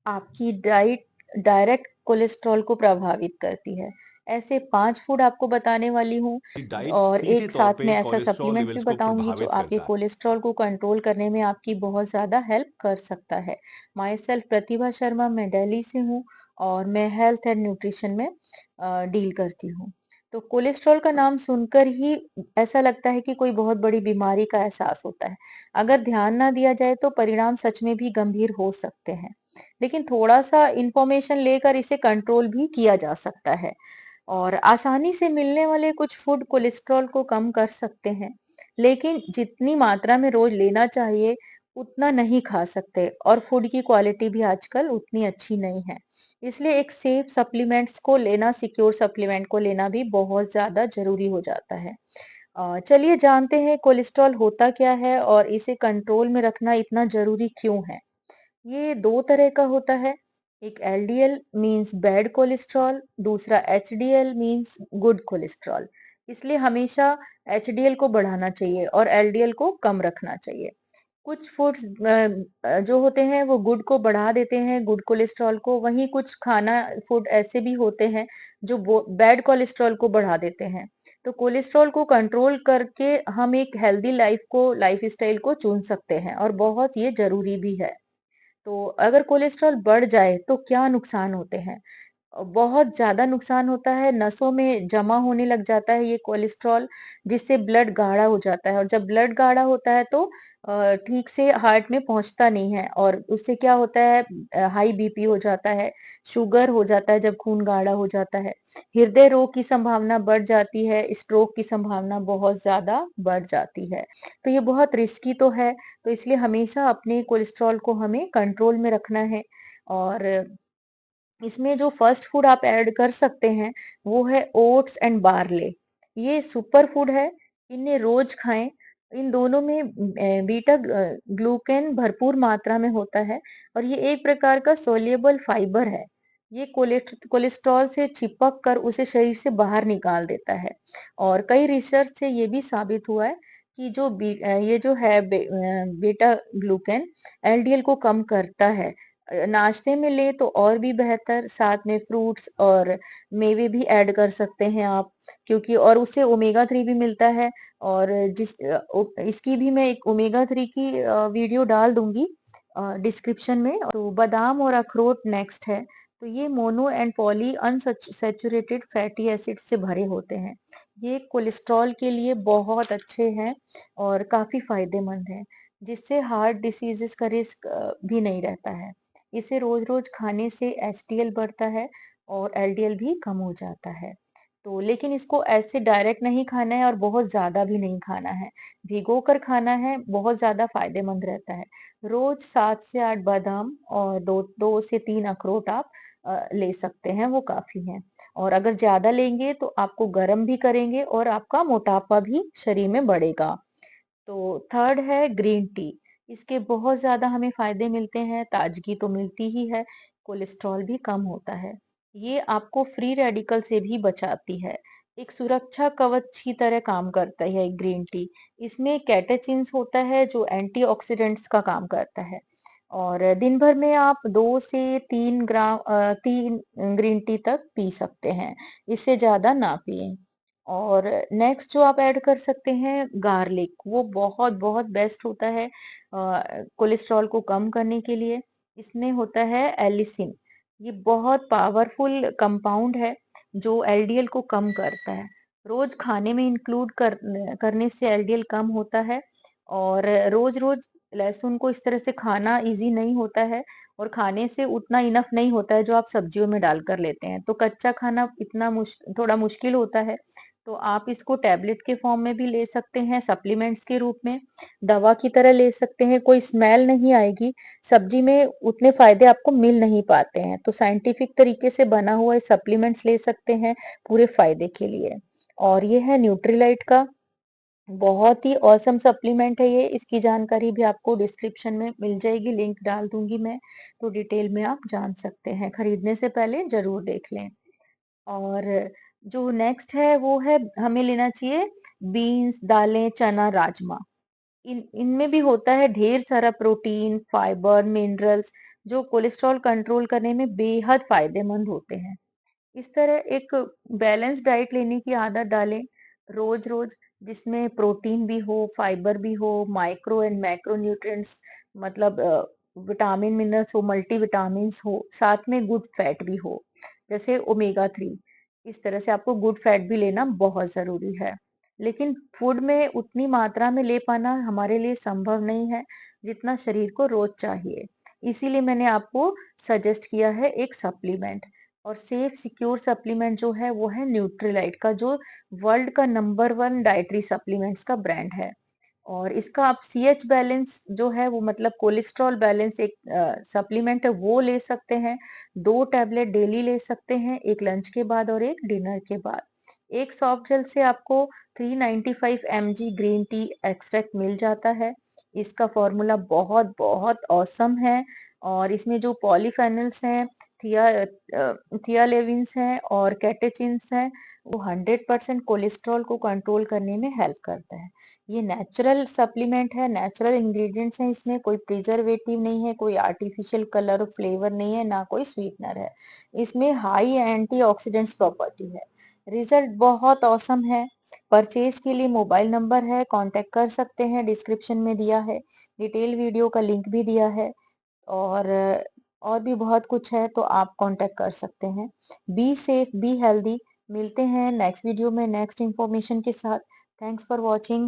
आपकी diet direct cholesterol को प्रभावित करती है। ऐसे 5 फूड आपको बताने वाली हूँ डाइट और सीधे एक तौर साथ पे में ऐसा कोलेस्ट्रॉल सप्लीमेंट्स भी लेवल्स को बताऊँगी जो प्रभावित आपके करता है। कोलेस्ट्रॉल को कंट्रोल करने में आपकी बहुत ज़्यादा हेल्प कर सकता है। माय सेल्फ प्रतिभा शर्मा, मैं दिल्ली से हूँ और मैं हेल्थ एंड न्यूट्रिशन में डील करती हूँ। तो कोलेस्ट्रॉल का नाम सुनकर ही ऐसा लगता है कि कोई बहुत बड़ी बीमारी का एहसास होता है। अगर ध्यान ना दिया जाए तो परिणाम सच में भी गंभीर हो सकते हैं। लेकिन थोड़ा-सा इन्फॉर्मेशन लेकर इसे कंट्रोल भी किया जा सकता है और आसानी से मिलने वाले कुछ फूड कोलेस्ट्रॉल को कम कर सकते हैं, लेकिन जितनी मात्रा में रोज लेना चाहिए, उतना नहीं खा सकते और फूड की क्वालिटी भी आजकल उतनी अच्छी नहीं है। इसलिए एक सेफ सप्लीमेंट्स को लेना, सिक्योर सप्लीमेंट को लेना भी बहुत ज़्यादा ज़रूरी हो जाता है। चलिए जानते हैं कोलेस्ट्रॉल होता क्या है और इसे कंट्रोल में रखना इतना ज़रूरी क्यों है? ये 2 तरह का होता है। एक एलडीएल मीन्स बैड कोलेस्ट्रॉल, दूसरा एचडीएल मीन्स गुड कोलेस्ट्रॉल। इसलिए हमेशा एचडीएल को बढ़ाना चाहिए और एलडीएल को कम रखना चाहिए। कुछ फूड्स जो होते हैं वो गुड को बढ़ा देते हैं, गुड कोलेस्ट्रॉल को, वहीं कुछ खाना फूड ऐसे भी होते हैं जो बैड कोलेस्ट्रॉल को बढ़ा देते हैं। तो कोलेस्ट्रॉल को कंट्रोल करके हम एक हेल्दी लाइफस्टाइल को चुन सकते हैं और बहुत ये जरूरी भी है। तो अगर कोलेस्ट्रॉल बढ़ जाए तो क्या नुकसान होते हैं? बहुत ज़्यादा नुकसान होता है, नसों में जमा होने लग जाता है ये कोलेस्ट्रॉल, जिससे ब्लड गाढ़ा हो जाता है और जब ब्लड गाढ़ा होता है तो ठीक से हार्ट में पहुँचता नहीं है और उससे क्या होता है हाई बीपी हो जाता है, शुगर हो जाता है जब खून गाढ़ा हो जाता है, हृदय रोग की संभावना बढ़ जाती है, स्ट्रोक की संभावना बहुत ज़्यादा बढ़ जाती है। तो ये बहुत रिस्की तो है, तो इसलिए हमेशा अपने कोलेस्ट्रॉल को हमें कंट्रोल में रखना है और इसमें जो फर्स्ट फूड आप ऐड कर सकते हैं, वो है ओट्स एंड बार्ले। ये सुपर फूड है, इन्हें रोज़ खाएँ। इन दोनों में बीटा ग्लूकेन भरपूर मात्रा में होता है और ये एक प्रकार का सोल्यूबल फाइबर है। ये कोलेस्ट्रॉल से चिपक कर उसे शरीर से बाहर निकाल देता है और कई रिसर्च से ये भी साबित हुआ है कि ये जो है बीटा ग्लूकेन एलडीएल को कम करता है। नाश्ते में ले तो और भी बेहतर, साथ में फ्रूट्स और मेवे भी ऐड कर सकते हैं आप क्योंकि और उससे ओमेगा 3 भी मिलता है और इसकी भी मैं एक ओमेगा 3 की वीडियो डाल दूंगी डिस्क्रिप्शन में। तो बादाम और अखरोट नेक्स्ट है। तो ये mono and poly unsaturated fatty acid से भरे होते हैं। ये कोलेस्ट्रॉल के लिए बहुत अच्छे हैं और काफी फायदेमंद हैं, जिससे हार्ट डिसीजेस का रिस्क भी नहीं रहता है। इसे रोज-रोज खाने से एचडीएल बढ़ता है और एलडीएल भी कम हो जाता है। तो लेकिन इसको ऐसे डायरेक्ट नहीं खाना है और बहुत ज़्यादा भी नहीं खाना है। भिगोकर खाना है, बहुत ज़्यादा फ़ायदेमंद रहता है। रोज़ 7 से 8 बादाम और 2 से 3 अखरोट आप ले सकते हैं, वो काफ़ी हैं। और अगर ज़्यादा लेंगे तो आपको गरम भी करेंगे और आपका मोटापा भी शरीर में बढ़ेगा। तो थर्ड है ग्रीन टी। इसके बहुत ज़्यादा हमें फ़ायदे मिलते हैं, ताज़गी तो मिलती ही है, कोलेस्ट्रॉल भी कम होता है। ये आपको फ्री रेडिकल से भी बचाती है। एक सुरक्षा कवच की तरह काम करता है ग्रीन टी। इसमें कैटेचिन्स होता है जो एंटीऑक्सीडेंट्स का काम करता है। और दिन भर में आप 2 से 3 ग्रीन टी तक पी सकते हैं, इससे ज़्यादा ना पिएँ। और नेक्स्ट जो आप ऐड कर सकते हैं गार्लिक, वो बहुत-बहुत बेस्ट होता है कोलेस्ट्रॉल को कम करने के लिए। इसमें होता है एलिसिन, ये बहुत पावरफुल कंपाउंड है जो एलडीएल को कम करता है। रोज खाने में इंक्लूड करने से एलडीएल कम होता है और रोज-रोज लहसुन को इस तरह से खाना इजी नहीं होता है और खाने से उतना इनफ नहीं होता है जो आप सब्जियों में डालकर लेते हैं। तो कच्चा खाना इतना थोड़ा मुश्किल होता है। तो आप इसको टैबलेट के फॉर्म में भी ले सकते हैं, सप्लीमेंट्स के रूप में, दवा की तरह ले सकते हैं, कोई स्मेल नहीं आएगी, सब्जी में उतने फायदे आपको मिल नहीं पाते हैं, तो साइंटिफिक तरीके से बना हुआ सप्लीमेंट्स ले सकते हैं पूरे फायदे के लिए। और ये है न्यूट्रीलाइट का बहुत ही ऑसम सप्लीमेंट है ये, इसकी जानकारी भी आपको डिस्क्रिप्शन में मिल जाएगी, लिंक डाल दूंगी मैं, तो डिटेल में आप जान सकते हैं, खरीदने से पहले जरूर देख लें। और जो नेक्स्ट है वो है हमें लेना चाहिए बीन्स, दालें, चना, राजमा। इनमें भी होता है ढेर सारा प्रोटीन, फाइबर, मिनरल्स जो कोलेस्ट्रॉल कंट्रोल करने में बेहद फायदेमंद होते हैं। इस तरह एक बैलेंस डाइट लेने की आदत डालें रोज-रोज, जिसमें प्रोटीन भी हो, फाइबर भी हो, माइक्रो एंड मैक्रो न्यूट्रिएंट्स मतलब विटामिन, मिनरल्स हो, मल्टीविटामिन्स हो, साथ में गुड फैट भी हो, जैसे ओमेगा 3। इस तरह से आपको गुड फैट भी लेना बहुत ज़रूरी है। लेकिन फूड में उतनी मात्रा में ले पाना हमारे लिए संभव नहीं है, जितना शरीर को रोज़ चाहिए। इसीलिए मैंने आपको सजेस्ट किया है एक सप्लीमेंट। और सेफ सिक्योर सप्लीमेंट जो है वो है न्यूट्रीलाइट का, जो वर्ल्ड का नंबर 1 डाइटरी सप्लीमेंट्स का ब्रांड है। और इसका आप सीएच बैलेंस जो है वो मतलब कोलेस्ट्रॉल बैलेंस एक सप्लीमेंट है, वो ले सकते हैं। 2 टैबलेट डेली ले सकते हैं, एक लंच के बाद और एक डिनर के बाद। एक सॉफ्ट जेल से आपको 395 mg ग्रीन टी एक्सट्रैक्ट मिल जाता है। इसका फॉर्मूला बहुत बहुत ऑसम है और इसमें जो पॉलीफेनल्स हैं, थियालेविन्स हैं और कैटेचिन्स हैं, वो 100% कोलेस्ट्रॉल को कंट्रोल करने में हेल्प करता है। ये नेचुरल सप्लीमेंट है, नेचुरल इंग्रेडिएंट्स हैं इसमें, कोई प्रिजर्वेटिव नहीं है, कोई आर्टिफिशियल कलर और फ्लेवर नहीं है, ना कोई स्वीटनर है। इसमें हाई एंटीऑक्सीडेंट्स प्रॉपर्टी है। रिजल्ट बहुत ऑसम है। परचेज के लिए मोबाइल नंबर है, कांटेक्ट कर सकते हैं, डिस्क्रिप्शन में दिया है। डिटेल वीडियो का लिंक भी दिया है और और भी बहुत कुछ है तो आप कांटेक्ट कर सकते हैं। Be safe, be healthy. मिलते हैं नेक्स्ट वीडियो में नेक्स्ट इंफॉर्मेशन के साथ। Thanks for watching.